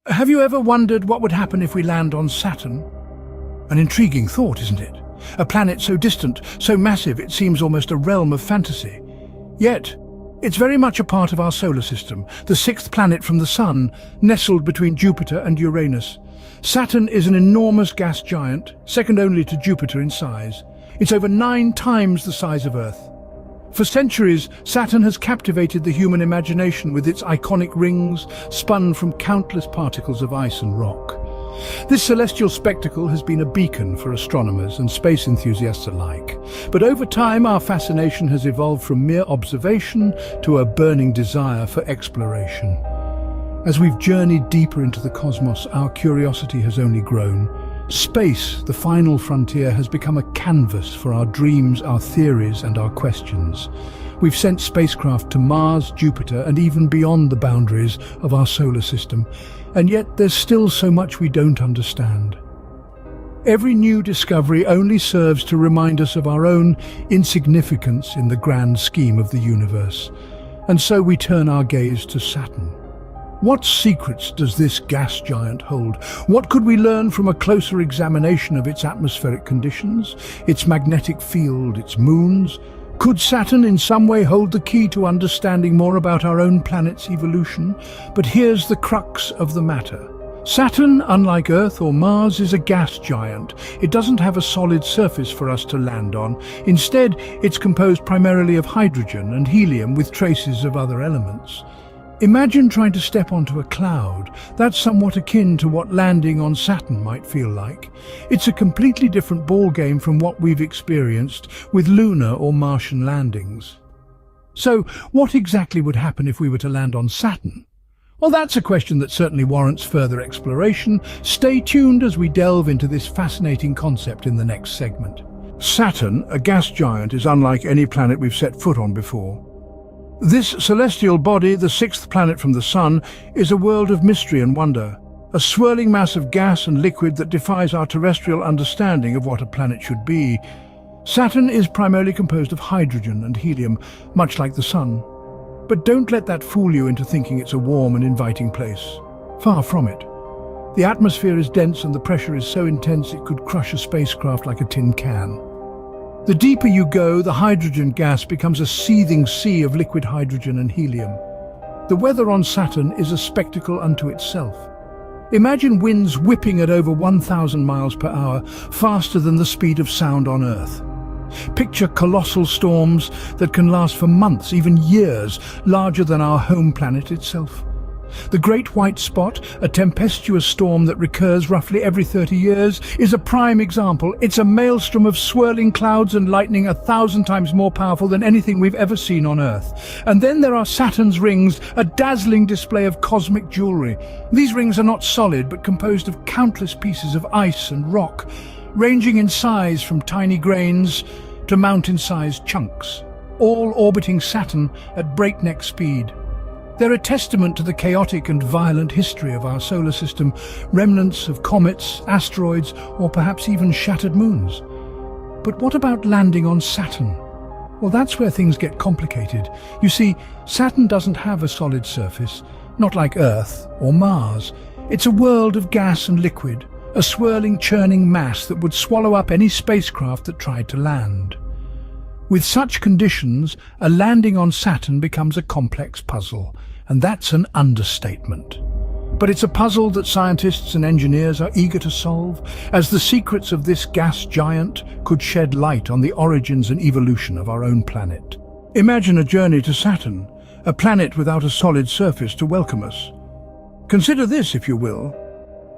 Have you ever wondered what would happen if we land on Saturn? An intriguing thought, isn't it? A planet so distant, so massive it seems almost a realm of fantasy. Yet, it's very much a part of our solar system, the sixth planet from the Sun, nestled between Jupiter and Uranus. Saturn is an enormous gas giant, second only to Jupiter in size. It's over 9 times the size of Earth. For centuries, Saturn has captivated the human imagination with its iconic rings, spun from countless particles of ice and rock. This celestial spectacle has been a beacon for astronomers and space enthusiasts alike. But over time, our fascination has evolved from mere observation to a burning desire for exploration. As we've journeyed deeper into the cosmos, our curiosity has only grown. Space, the final frontier, has become a canvas for our dreams, our theories, and our questions. We've sent spacecraft to Mars, Jupiter, and even beyond the boundaries of our solar system. And yet there's still so much we don't understand. Every new discovery only serves to remind us of our own insignificance in the grand scheme of the universe. And so we turn our gaze to Saturn. What secrets does this gas giant hold? What could we learn from a closer examination of its atmospheric conditions, its magnetic field, its moons? Could Saturn in some way hold the key to understanding more about our own planet's evolution? But here's the crux of the matter. Saturn, unlike Earth or Mars, is a gas giant. It doesn't have a solid surface for us to land on. Instead, it's composed primarily of hydrogen and helium with traces of other elements. Imagine trying to step onto a cloud. That's somewhat akin to what landing on Saturn might feel like. It's a completely different ballgame from what we've experienced with lunar or Martian landings. So, what exactly would happen if we were to land on Saturn? Well, that's a question that certainly warrants further exploration. Stay tuned as we delve into this fascinating concept in the next segment. Saturn, a gas giant, is unlike any planet we've set foot on before. This celestial body, the sixth planet from the Sun, is a world of mystery and wonder, a swirling mass of gas and liquid that defies our terrestrial understanding of what a planet should be. Saturn is primarily composed of hydrogen and helium, much like the Sun. But don't let that fool you into thinking it's a warm and inviting place. Far from it. The atmosphere is dense and the pressure is so intense it could crush a spacecraft like a tin can. The deeper you go, the hydrogen gas becomes a seething sea of liquid hydrogen and helium. The weather on Saturn is a spectacle unto itself. Imagine winds whipping at over 1,000 miles per hour, faster than the speed of sound on Earth. Picture colossal storms that can last for months, even years, larger than our home planet itself. The Great White Spot, a tempestuous storm that recurs roughly every 30 years, is a prime example. It's a maelstrom of swirling clouds and lightning 1,000 times more powerful than anything we've ever seen on Earth. And then there are Saturn's rings, a dazzling display of cosmic jewelry. These rings are not solid, but composed of countless pieces of ice and rock, ranging in size from tiny grains to mountain-sized chunks, all orbiting Saturn at breakneck speed. They're a testament to the chaotic and violent history of our solar system, remnants of comets, asteroids, or perhaps even shattered moons. But what about landing on Saturn? Well, that's where things get complicated. You see, Saturn doesn't have a solid surface, not like Earth or Mars. It's a world of gas and liquid, a swirling, churning mass that would swallow up any spacecraft that tried to land. With such conditions, a landing on Saturn becomes a complex puzzle, and that's an understatement. But it's a puzzle that scientists and engineers are eager to solve, as the secrets of this gas giant could shed light on the origins and evolution of our own planet. Imagine a journey to Saturn, a planet without a solid surface to welcome us. Consider this, if you will.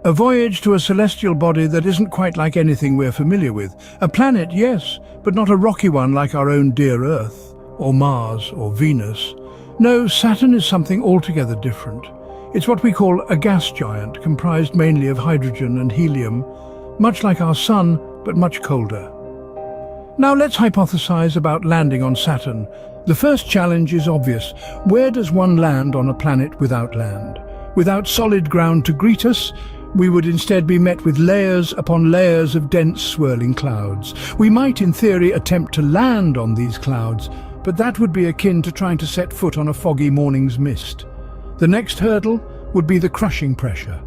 A voyage to a celestial body that isn't quite like anything we're familiar with. A planet, yes, but not a rocky one like our own dear Earth, or Mars, or Venus. No, Saturn is something altogether different. It's what we call a gas giant, comprised mainly of hydrogen and helium, much like our Sun, but much colder. Now let's hypothesize about landing on Saturn. The first challenge is obvious. Where does one land on a planet without land? Without solid ground to greet us, we would instead be met with layers upon layers of dense swirling clouds. We might, in theory, attempt to land on these clouds, but that would be akin to trying to set foot on a foggy morning's mist. The next hurdle would be the crushing pressure.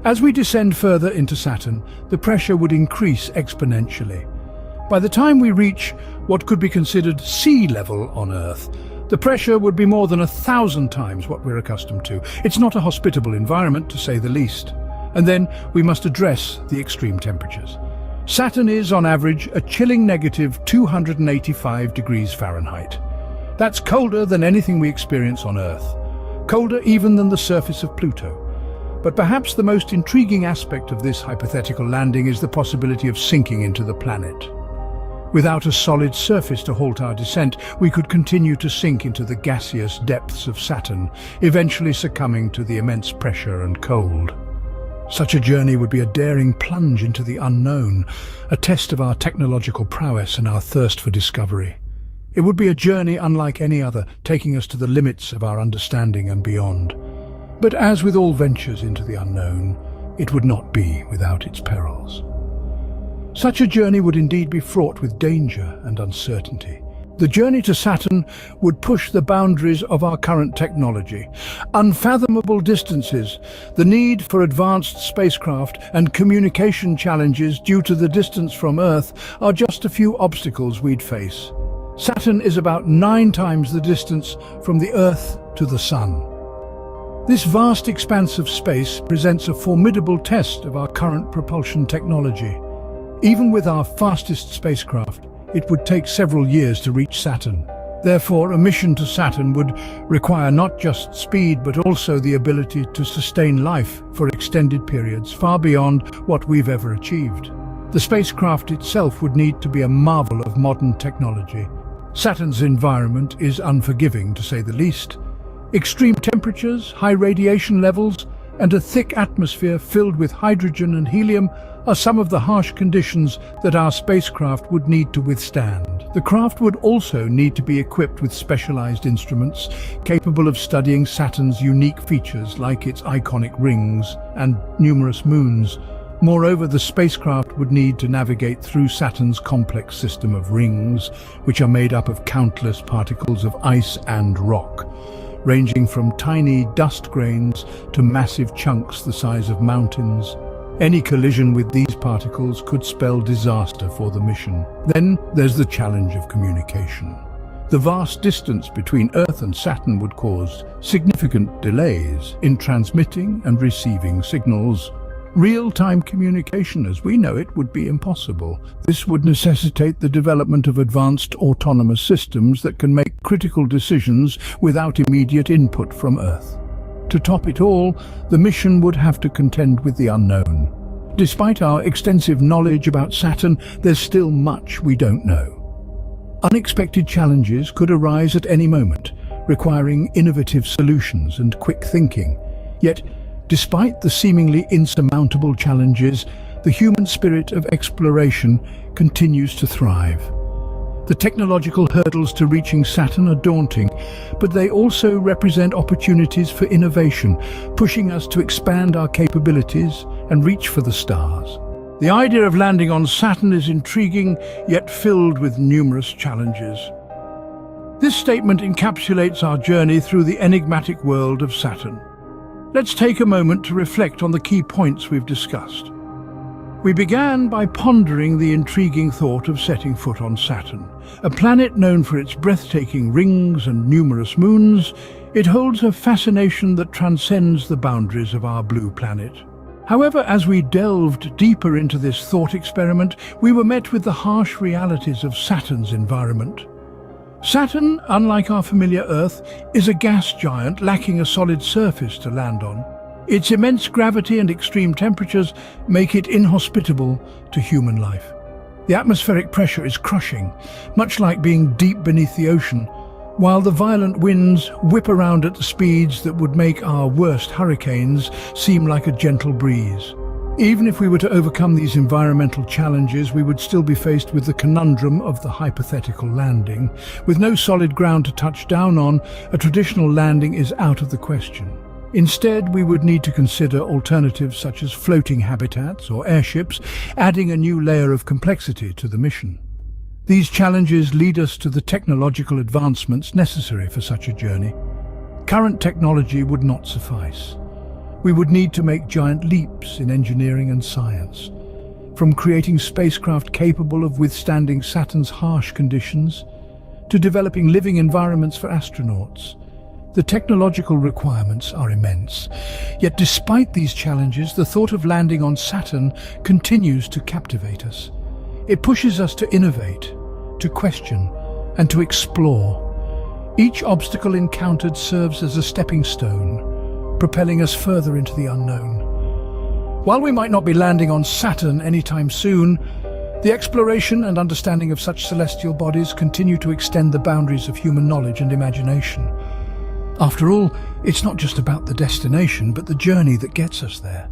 As we descend further into Saturn, the pressure would increase exponentially. By the time we reach what could be considered sea level on Earth, the pressure would be more than 1,000 times what we're accustomed to. It's not a hospitable environment, to say the least. And then we must address the extreme temperatures. Saturn is, on average, a chilling negative 285 degrees Fahrenheit. That's colder than anything we experience on Earth. Colder even than the surface of Pluto. But perhaps the most intriguing aspect of this hypothetical landing is the possibility of sinking into the planet. Without a solid surface to halt our descent, we could continue to sink into the gaseous depths of Saturn, eventually succumbing to the immense pressure and cold. Such a journey would be a daring plunge into the unknown, a test of our technological prowess and our thirst for discovery. It would be a journey unlike any other, taking us to the limits of our understanding and beyond. But as with all ventures into the unknown, it would not be without its perils. Such a journey would indeed be fraught with danger and uncertainty. The journey to Saturn would push the boundaries of our current technology. Unfathomable distances, the need for advanced spacecraft, and communication challenges due to the distance from Earth are just a few obstacles we'd face. Saturn is about 9 times the distance from the Earth to the Sun. This vast expanse of space presents a formidable test of our current propulsion technology. Even with our fastest spacecraft, it would take several years to reach Saturn. Therefore, a mission to Saturn would require not just speed, but also the ability to sustain life for extended periods, far beyond what we've ever achieved. The spacecraft itself would need to be a marvel of modern technology. Saturn's environment is unforgiving, to say the least. Extreme temperatures, high radiation levels, and a thick atmosphere filled with hydrogen and helium are some of the harsh conditions that our spacecraft would need to withstand. The craft would also need to be equipped with specialized instruments capable of studying Saturn's unique features like its iconic rings and numerous moons. Moreover, the spacecraft would need to navigate through Saturn's complex system of rings, which are made up of countless particles of ice and rock, ranging from tiny dust grains to massive chunks the size of mountains. Any collision with these particles could spell disaster for the mission. Then there's the challenge of communication. The vast distance between Earth and Saturn would cause significant delays in transmitting and receiving signals. Real-time communication as we know it would be impossible. This would necessitate the development of advanced autonomous systems that can make critical decisions without immediate input from Earth. To top it all, the mission would have to contend with the unknown. Despite our extensive knowledge about Saturn, there's still much we don't know. Unexpected challenges could arise at any moment, requiring innovative solutions and quick thinking. Yet, despite the seemingly insurmountable challenges, the human spirit of exploration continues to thrive. The technological hurdles to reaching Saturn are daunting, but they also represent opportunities for innovation, pushing us to expand our capabilities and reach for the stars. The idea of landing on Saturn is intriguing, yet filled with numerous challenges. This statement encapsulates our journey through the enigmatic world of Saturn. Let's take a moment to reflect on the key points we've discussed. We began by pondering the intriguing thought of setting foot on Saturn. A planet known for its breathtaking rings and numerous moons, it holds a fascination that transcends the boundaries of our blue planet. However, as we delved deeper into this thought experiment, we were met with the harsh realities of Saturn's environment. Saturn, unlike our familiar Earth, is a gas giant lacking a solid surface to land on. Its immense gravity and extreme temperatures make it inhospitable to human life. The atmospheric pressure is crushing, much like being deep beneath the ocean, while the violent winds whip around at the speeds that would make our worst hurricanes seem like a gentle breeze. Even if we were to overcome these environmental challenges, we would still be faced with the conundrum of the hypothetical landing. With no solid ground to touch down on, a traditional landing is out of the question. Instead, we would need to consider alternatives such as floating habitats or airships, adding a new layer of complexity to the mission. These challenges lead us to the technological advancements necessary for such a journey. Current technology would not suffice. We would need to make giant leaps in engineering and science, from creating spacecraft capable of withstanding Saturn's harsh conditions to developing living environments for astronauts. The technological requirements are immense. Yet despite these challenges, the thought of landing on Saturn continues to captivate us. It pushes us to innovate, to question, and to explore. Each obstacle encountered serves as a stepping stone, propelling us further into the unknown. While we might not be landing on Saturn anytime soon, the exploration and understanding of such celestial bodies continue to extend the boundaries of human knowledge and imagination. After all, it's not just about the destination, but the journey that gets us there.